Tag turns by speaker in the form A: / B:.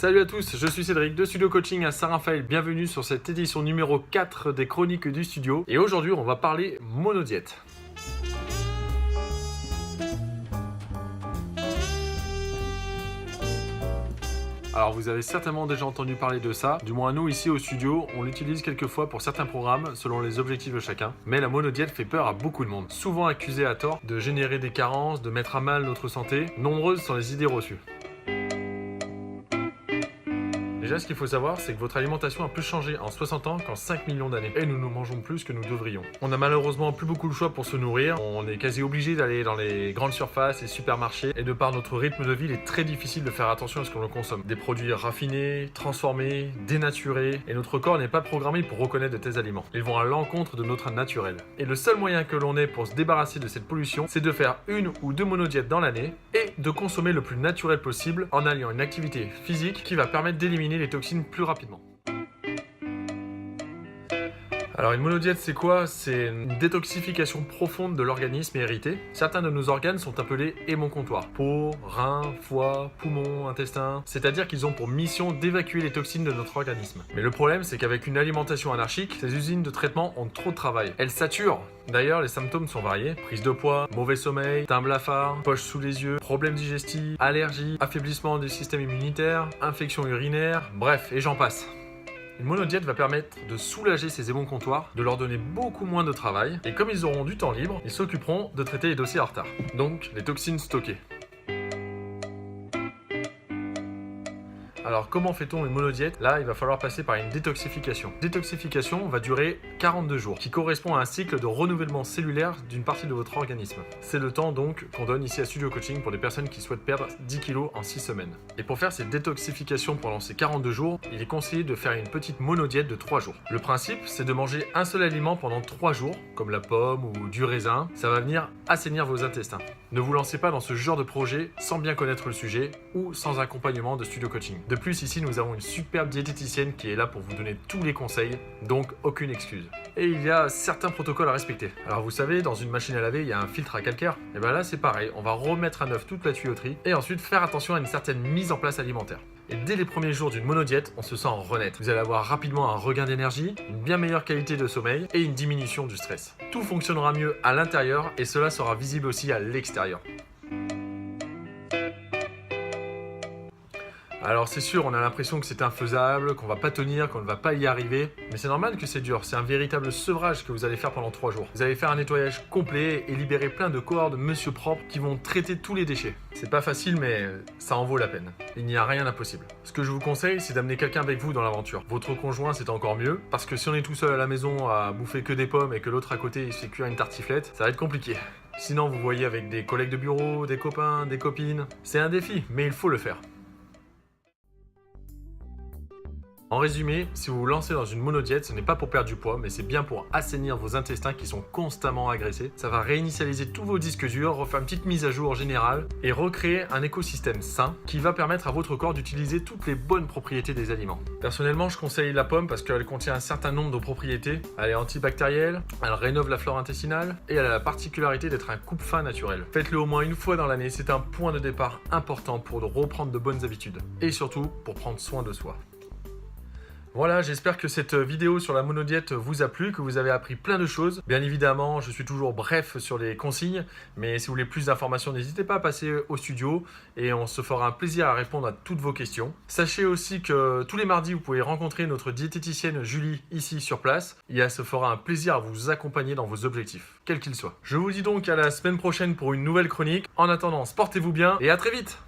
A: Salut à tous, je suis Cédric de Studio Coaching à Saint-Raphaël. Bienvenue sur cette édition numéro 4 des Chroniques du Studio. Et aujourd'hui, on va parler monodiète. Alors vous avez certainement déjà entendu parler de ça, du moins nous ici au studio, on l'utilise quelquefois pour certains programmes selon les objectifs de chacun, mais la monodiète fait peur à beaucoup de monde. Souvent accusée à tort de générer des carences, de mettre à mal notre santé, nombreuses sont les idées reçues. Déjà, ce qu'il faut savoir, c'est que votre alimentation a plus changé en 60 ans qu'en 5 millions d'années. Et nous mangeons plus que nous devrions. On n'a malheureusement plus beaucoup de choix pour se nourrir. On est quasi obligé d'aller dans les grandes surfaces et supermarchés. Et de par notre rythme de vie, il est très difficile de faire attention à ce que l'on consomme. Des produits raffinés, transformés, dénaturés. Et notre corps n'est pas programmé pour reconnaître de tels aliments. Ils vont à l'encontre de notre naturel. Et le seul moyen que l'on ait pour se débarrasser de cette pollution, c'est de faire 1 ou 2 monodiètes dans l'année et de consommer le plus naturel possible en alliant une activité physique qui va permettre d'éliminer les toxines plus rapidement. Alors une monodiète c'est quoi? C'est une détoxification profonde de l'organisme hérité. Certains de nos organes sont appelés hémocomptoirs. Peau, reins, foie, poumons, intestins. C'est-à-dire qu'ils ont pour mission d'évacuer les toxines de notre organisme. Mais le problème c'est qu'avec une alimentation anarchique, ces usines de traitement ont trop de travail. Elles saturent. D'ailleurs, les symptômes sont variés. Prise de poids, mauvais sommeil, teint blafard, poche sous les yeux, problèmes digestifs, allergies, affaiblissement du système immunitaire, infection urinaire, bref, et j'en passe. Une monodiète va permettre de soulager ces hémocomptoirs, de leur donner beaucoup moins de travail, et comme ils auront du temps libre, ils s'occuperont de traiter les dossiers en retard. Donc, les toxines stockées. Alors comment fait-on une monodiète? Là, il va falloir passer par une détoxification. Détoxification va durer 42 jours, qui correspond à un cycle de renouvellement cellulaire d'une partie de votre organisme. C'est le temps donc qu'on donne ici à Studio Coaching pour les personnes qui souhaitent perdre 10 kg en 6 semaines. Et pour faire cette détoxification pendant ces 42 jours, il est conseillé de faire une petite monodiète de 3 jours. Le principe, c'est de manger un seul aliment pendant 3 jours, comme la pomme ou du raisin. Ça va venir assainir vos intestins. Ne vous lancez pas dans ce genre de projet sans bien connaître le sujet ou sans accompagnement de Studio Coaching. De plus, ici, nous avons une superbe diététicienne qui est là pour vous donner tous les conseils, donc aucune excuse. Et il y a certains protocoles à respecter. Alors vous savez, dans une machine à laver, il y a un filtre à calcaire. Et bien là, c'est pareil, on va remettre à neuf toute la tuyauterie et ensuite faire attention à une certaine mise en place alimentaire. Et dès les premiers jours d'une monodiète, on se sent renaître. Vous allez avoir rapidement un regain d'énergie, une bien meilleure qualité de sommeil et une diminution du stress. Tout fonctionnera mieux à l'intérieur et cela sera visible aussi à l'extérieur. Alors c'est sûr, on a l'impression que c'est infaisable, qu'on va pas tenir, qu'on ne va pas y arriver. Mais c'est normal que c'est dur, c'est un véritable sevrage que vous allez faire pendant 3 jours. Vous allez faire un nettoyage complet et libérer plein de corps de monsieur propre qui vont traiter tous les déchets. C'est pas facile mais ça en vaut la peine. Il n'y a rien d'impossible. Ce que je vous conseille, c'est d'amener quelqu'un avec vous dans l'aventure. Votre conjoint, c'est encore mieux, parce que si on est tout seul à la maison à bouffer que des pommes et que l'autre à côté il se fait cuire une tartiflette, ça va être compliqué. Sinon vous voyez avec des collègues de bureau, des copains, des copines. C'est un défi, mais il faut le faire. En résumé, si vous vous lancez dans une monodiète, ce n'est pas pour perdre du poids, mais c'est bien pour assainir vos intestins qui sont constamment agressés. Ça va réinitialiser tous vos disques durs, refaire une petite mise à jour générale et recréer un écosystème sain qui va permettre à votre corps d'utiliser toutes les bonnes propriétés des aliments. Personnellement, je conseille la pomme parce qu'elle contient un certain nombre de propriétés. Elle est antibactérielle, elle rénove la flore intestinale et elle a la particularité d'être un coupe-faim naturel. Faites-le au moins une fois dans l'année, c'est un point de départ important pour reprendre de bonnes habitudes et surtout pour prendre soin de soi. Voilà, j'espère que cette vidéo sur la monodiète vous a plu, que vous avez appris plein de choses. Bien évidemment, je suis toujours bref sur les consignes, mais si vous voulez plus d'informations, n'hésitez pas à passer au studio et on se fera un plaisir à répondre à toutes vos questions. Sachez aussi que tous les mardis, vous pouvez rencontrer notre diététicienne Julie ici sur place et elle se fera un plaisir à vous accompagner dans vos objectifs, quels qu'ils soient. Je vous dis donc à la semaine prochaine pour une nouvelle chronique. En attendant, portez-vous bien et à très vite!